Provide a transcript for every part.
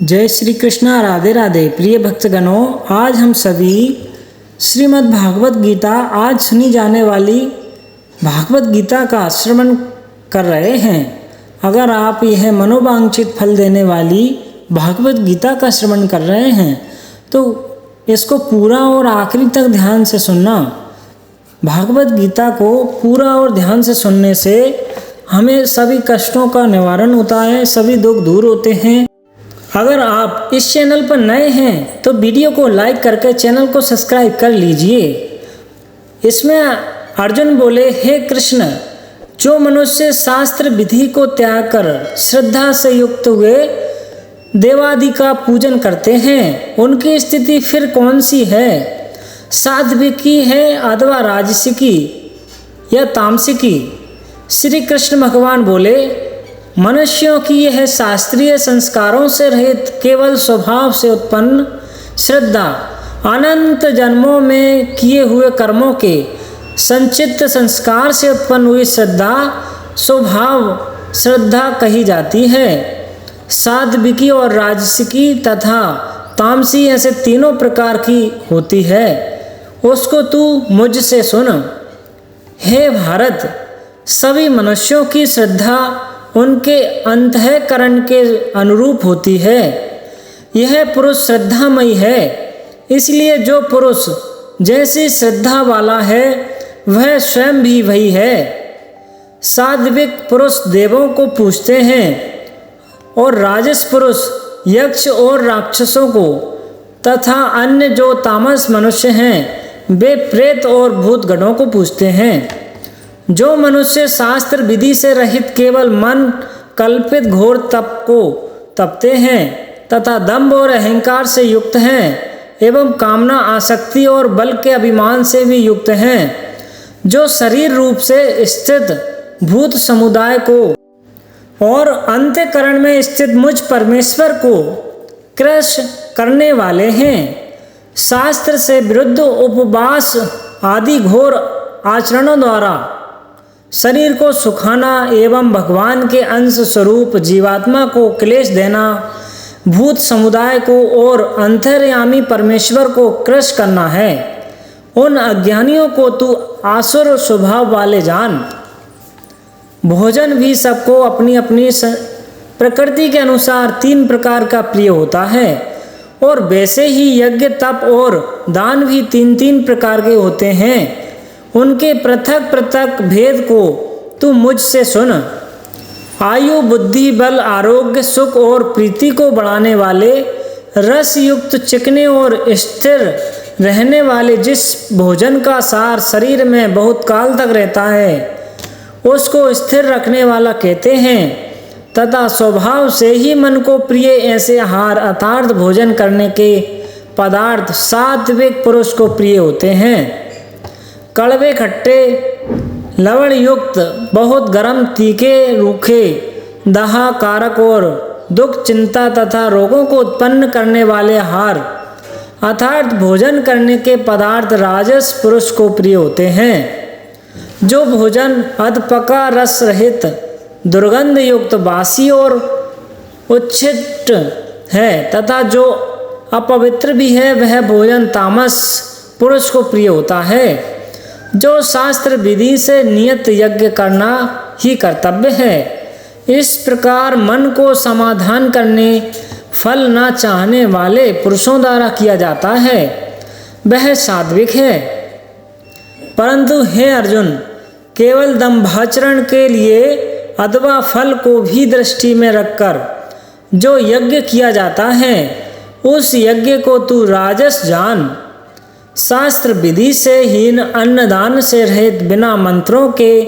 जय श्री कृष्णा। राधे राधे। प्रिय भक्तगणों, आज हम सभी श्रीमद् भागवत गीता आज सुनी जाने वाली भागवत गीता का श्रवण कर रहे हैं। अगर आप यह मनोवांछित फल देने वाली भागवत गीता का श्रवण कर रहे हैं तो इसको पूरा और आखिरी तक ध्यान से सुनना। भागवत गीता को पूरा और ध्यान से सुनने से हमें सभी कष्टों का निवारण होता है, सभी दुख दूर होते हैं। अगर आप इस चैनल पर नए हैं तो वीडियो को लाइक करके चैनल को सब्सक्राइब कर लीजिए। इसमें अर्जुन बोले, हे कृष्ण, जो मनुष्य शास्त्र विधि को त्याग कर श्रद्धा से युक्त हुए देवादि का पूजन करते हैं उनकी स्थिति फिर कौन सी है? सात्विकी है अथवा राजसिकी या तामसिकी? श्री कृष्ण भगवान बोले, मनुष्यों की यह शास्त्रीय संस्कारों से रहित केवल स्वभाव से उत्पन्न श्रद्धा अनंत जन्मों में किए हुए कर्मों के संचित संस्कार से उत्पन्न हुई श्रद्धा स्वभाव श्रद्धा कही जाती है। सात्विकी और राजसिकी तथा तामसी ऐसे तीनों प्रकार की होती है। उसको तू मुझसे सुन। हे भारत, सभी मनुष्यों की श्रद्धा उनके अंतःकरण के अनुरूप होती है। यह पुरुष श्रद्धामयी है, इसलिए जो पुरुष जैसी श्रद्धा वाला है वह स्वयं भी वही है। सात्विक पुरुष देवों को पूजते हैं और राजस पुरुष यक्ष और राक्षसों को तथा अन्य जो तामस मनुष्य हैं वे प्रेत और भूतगणों को पूजते हैं। जो मनुष्य शास्त्र विधि से रहित केवल मन कल्पित घोर तप को तपते हैं तथा दंभ और अहंकार से युक्त हैं एवं कामना आसक्ति और बल के अभिमान से भी युक्त हैं, जो शरीर रूप से स्थित भूत समुदाय को और अंतःकरण में स्थित मुझ परमेश्वर को क्रश करने वाले हैं, शास्त्र से विरुद्ध उपवास आदि घोर आचरणों द्वारा शरीर को सुखाना एवं भगवान के अंश स्वरूप जीवात्मा को क्लेश देना, भूत समुदाय को और अंतर्यामी परमेश्वर को क्रश करना है। उन अज्ञानियों को तू आसुर स्वभाव वाले जान। भोजन भी सबको अपनी अपनी प्रकृति के अनुसार तीन प्रकार का प्रिय होता है और वैसे ही यज्ञ तप और दान भी तीन तीन प्रकार के होते हैं। उनके पृथक पृथक भेद को तू मुझसे सुन। आयु बुद्धि बल आरोग्य सुख और प्रीति को बढ़ाने वाले रस युक्त चिकने और स्थिर रहने वाले जिस भोजन का सार शरीर में बहुत काल तक रहता है उसको स्थिर रखने वाला कहते हैं, तथा स्वभाव से ही मन को प्रिय ऐसे आहार अर्थात भोजन करने के पदार्थ सात्विक पुरुष को प्रिय होते हैं। कड़वे खट्टे लवण युक्त बहुत गर्म तीखे रूखे दाह कारक और दुख चिंता तथा रोगों को उत्पन्न करने वाले आहार अर्थात भोजन करने के पदार्थ राजस पुरुष को प्रिय होते हैं। जो भोजन अधपका रस रहित दुर्गंध युक्त बासी और उच्छिष्ट है तथा जो अपवित्र भी है वह भोजन तामस पुरुष को प्रिय होता है। जो शास्त्र विधि से नियत यज्ञ करना ही कर्तव्य है, इस प्रकार मन को समाधान करने फल न चाहने वाले पुरुषों द्वारा किया जाता है, वह सात्विक है। परंतु हे अर्जुन, केवल दंभाचरण के लिए अथवा फल को भी दृष्टि में रखकर जो यज्ञ किया जाता है उस यज्ञ को तू राजस जान। शास्त्र विधि से हीन अन्नदान से रहित बिना मंत्रों के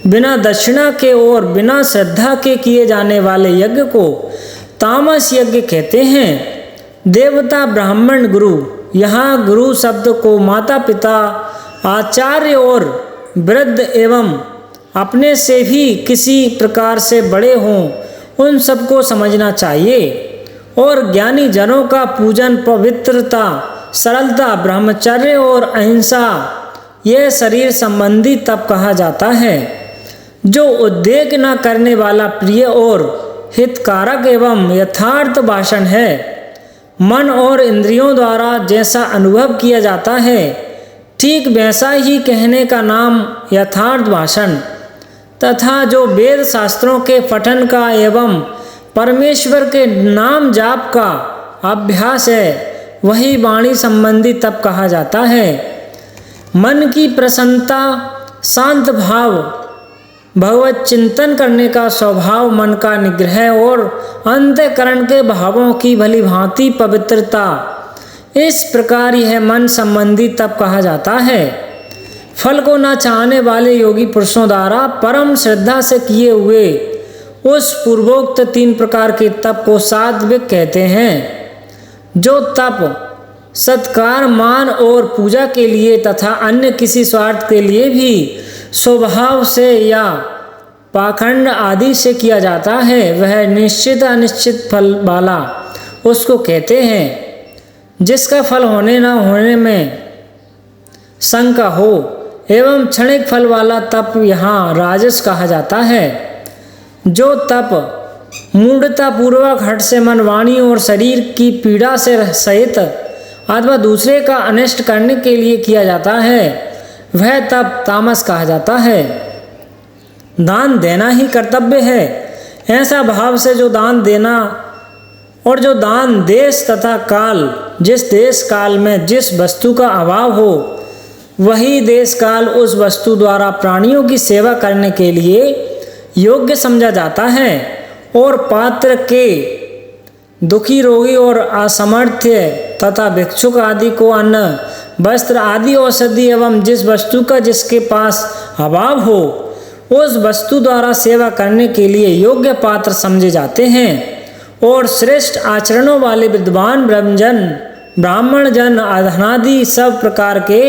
बिना दक्षिणा के और बिना श्रद्धा के किए जाने वाले यज्ञ को तामस यज्ञ कहते हैं। देवता ब्राह्मण गुरु, यहाँ गुरु शब्द को माता पिता आचार्य और वृद्ध एवं अपने से भी किसी प्रकार से बड़े हों उन सबको समझना चाहिए। और ज्ञानी जनों का पूजन पवित्रता सरलता ब्रह्मचर्य और अहिंसा यह शरीर संबंधी तप कहा जाता है। जो उद्वेग न करने वाला प्रिय और हितकारक एवं यथार्थ भाषण है। मन और इंद्रियों द्वारा जैसा अनुभव किया जाता है ठीक वैसा ही कहने का नाम यथार्थ भाषण तथा जो वेद शास्त्रों के पठन का एवं परमेश्वर के नाम जाप का अभ्यास है वही वाणी संबंधी तप कहा जाता है। मन की प्रसन्नता, शांत भाव, भगवत चिंतन करने का स्वभाव, मन का निग्रह और अंतःकरण के भावों की भली भांति पवित्रता, इस प्रकार यह मन संबंधी तप कहा जाता है। फल को न चाहने वाले योगी पुरुषों द्वारा परम श्रद्धा से किए हुए उस पूर्वोक्त 3 प्रकार के तप को सात्विक कहते हैं। जो तप सत्कार, मान और पूजा के लिए तथा अन्य किसी स्वार्थ के लिए भी स्वभाव से या पाखंड आदि से किया जाता है वह निश्चित अनिश्चित फल वाला उसको कहते हैं। जिसका फल होने न होने में शंका हो एवं क्षणिक फल वाला तप यहाँ राजस कहा जाता है। जो तप मूढ़ता पूर्वक हठ से मन, वाणी और शरीर की पीड़ा से सहित अथवा दूसरे का अनिष्ट करने के लिए किया जाता है वह तप तामस कहा जाता है। दान देना ही कर्तव्य है ऐसा भाव से जो दान देना और जो दान देश तथा काल, जिस देश काल में जिस वस्तु का अभाव हो वही देश काल उस वस्तु द्वारा प्राणियों की सेवा करने के लिए योग्य समझा जाता है और पात्र के दुखी, रोगी और असमर्थ्य तथा भिक्षुक आदि को अन्न, वस्त्र आदि औषधि एवं जिस वस्तु का जिसके पास अभाव हो उस वस्तु द्वारा सेवा करने के लिए योग्य पात्र समझे जाते हैं। और श्रेष्ठ आचरणों वाले विद्वान ब्राह्मण जन अधनादि सब प्रकार के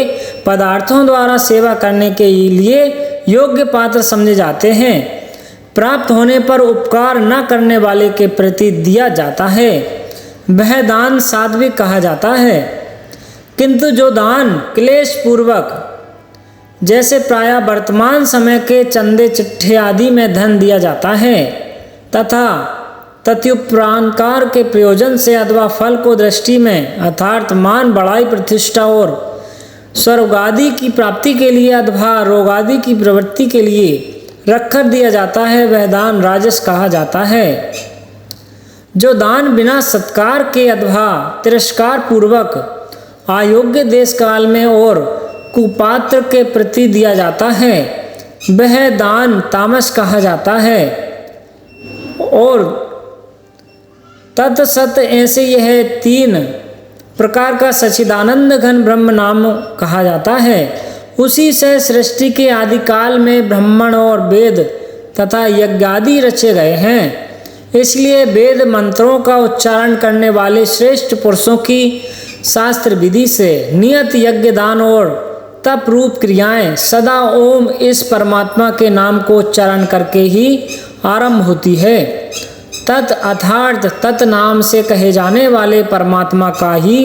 पदार्थों द्वारा सेवा करने के लिए योग्य पात्र समझे जाते हैं। प्राप्त होने पर उपकार न करने वाले के प्रति दिया जाता है वह दान सात्विक कहा जाता है। किंतु जो दान क्लेश पूर्वक, जैसे प्रायः वर्तमान समय के चंदे चिट्ठे आदि में धन दिया जाता है तथा तत्युपरांकार के प्रयोजन से अथवा फल को दृष्टि में अर्थात मान, बड़ाई, प्रतिष्ठा और स्वर्गादि की प्राप्ति के लिए अथवा रोगादि की प्रवृत्ति के लिए रखकर दिया जाता है वह दान राजस कहा जाता है। जो दान बिना सत्कार के अथवा तिरस्कार पूर्वक अयोग्य देश काल में और कुपात्र के प्रति दिया जाता है वह दान तामस कहा जाता है। और तत्सत ऐसे यह 3 प्रकार का सच्चिदानंद घन ब्रह्म नाम कहा जाता है। उसी से सृष्टि के आदि काल में ब्राह्मण और वेद तथा यज्ञादि रचे गए हैं। इसलिए वेद मंत्रों का उच्चारण करने वाले श्रेष्ठ पुरुषों की शास्त्र विधि से नियत यज्ञ, दान और तप रूप क्रियाएं सदा ओम इस परमात्मा के नाम को उच्चारण करके ही आरंभ होती है। तत् अर्थात तत् नाम से कहे जाने वाले परमात्मा का ही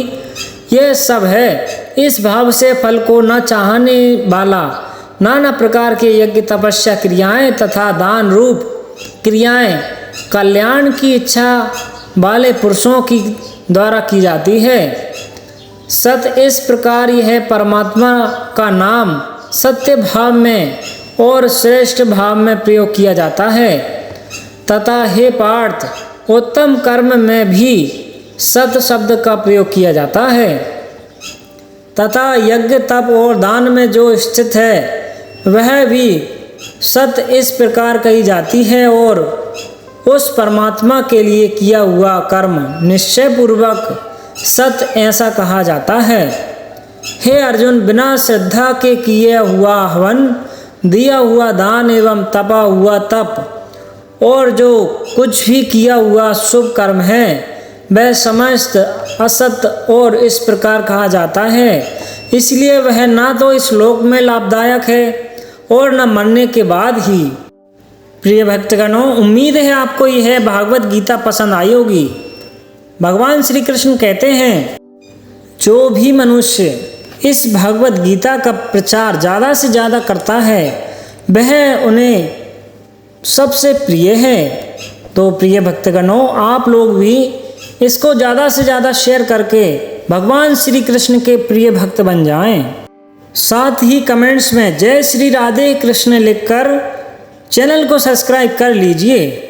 यह सब है। इस भाव से फल को न चाहने वाला नाना प्रकार के यज्ञ, तपस्या क्रियाएं तथा दान रूप क्रियाएं कल्याण की इच्छा वाले पुरुषों की द्वारा की जाती है। सत इस प्रकार यह परमात्मा का नाम सत्य भाव में और श्रेष्ठ भाव में प्रयोग किया जाता है तथा हे पार्थ उत्तम कर्म में भी सत शब्द का प्रयोग किया जाता है तथा यज्ञ, तप और दान में जो स्थित है वह भी सत इस प्रकार कही जाती है और उस परमात्मा के लिए किया हुआ कर्म निश्चय पूर्वक सत ऐसा कहा जाता है। हे अर्जुन, बिना श्रद्धा के किया हुआ हवन, दिया हुआ दान एवं तपा हुआ तप और जो कुछ भी किया हुआ शुभ कर्म है वह समस्त असत और इस प्रकार कहा जाता है। इसलिए वह ना तो इस लोक में लाभदायक है और न मरने के बाद ही। प्रिय भक्तगणों, उम्मीद है आपको यह भागवत गीता पसंद आई होगी। भगवान श्री कृष्ण कहते हैं, जो भी मनुष्य इस भागवत गीता का प्रचार ज़्यादा से ज़्यादा करता है वह उन्हें सबसे प्रिय है तो प्रिय भक्तगणों, आप लोग भी इसको ज़्यादा से ज़्यादा शेयर करके भगवान श्री कृष्ण के प्रिय भक्त बन जाएं। साथ ही कमेंट्स में जय श्री राधे कृष्ण लिखकर चैनल को सब्सक्राइब कर लीजिए।